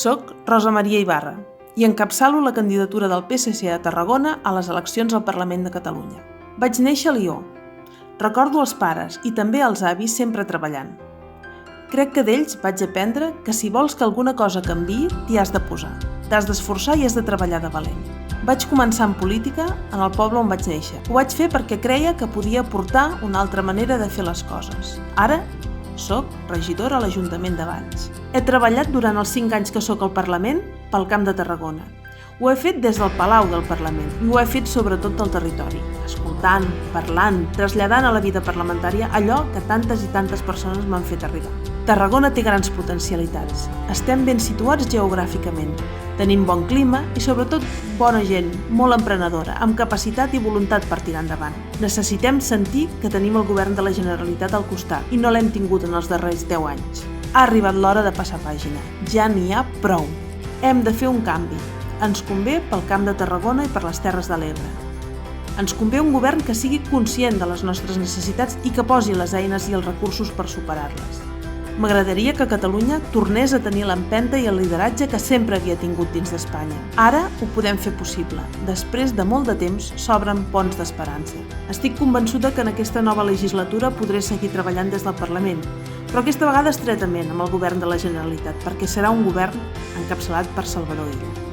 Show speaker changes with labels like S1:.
S1: Soc Rosa Maria Ibarra i encapçalo la candidatura del PSC a Tarragona a les eleccions al Parlament de Catalunya. Vaig néixer a Lió. Recordo els pares i també els avis sempre treballant. Crec que d'ells vaig aprendre que si vols que alguna cosa canviï, t'hi has de posar. T'has d'esforçar i has de treballar de valent. Vaig començar en política en el poble on vaig néixer. Ho vaig fer perquè creia que podia aportar una altra manera de fer les coses. Ara soc regidora a l'Ajuntament de Valls. He treballat durant els 5 anys que soc al Parlament pel Camp de Tarragona. Ho he fet des del Palau del Parlament i ho he fet sobretot del territori, escoltant, parlant, traslladant a la vida parlamentària allò que tantes i tantes persones m'han fet arribar. Tarragona té grans potencialitats. Estem ben situats geogràficament. Tenim bon clima i sobretot bona gent, molt emprenedora, amb capacitat i voluntat per tirar endavant. Necessitem sentir que tenim el govern de la Generalitat al costat i no l'hem tingut en els darrers 10 anys. Ha arribat l'hora de passar pàgina. Ja n'hi ha prou. Hem de fer un canvi. Ens convé pel Camp de Tarragona i per les Terres de l'Ebre. Ens convé un govern que sigui conscient de les nostres necessitats i que posi les eines i els recursos per superar-les. M'agradaria que Catalunya tornés a tenir l'empenta i el lideratge que sempre havia tingut dins d'Espanya. Ara ho podem fer possible. Després de molt de temps s'obren ponts d'esperança. Estic convençuda que en aquesta nova legislatura podré seguir treballant des del Parlament, però aquesta vegada estretament amb el govern de la Generalitat, perquè serà un govern encapçalat per Salvador Illa.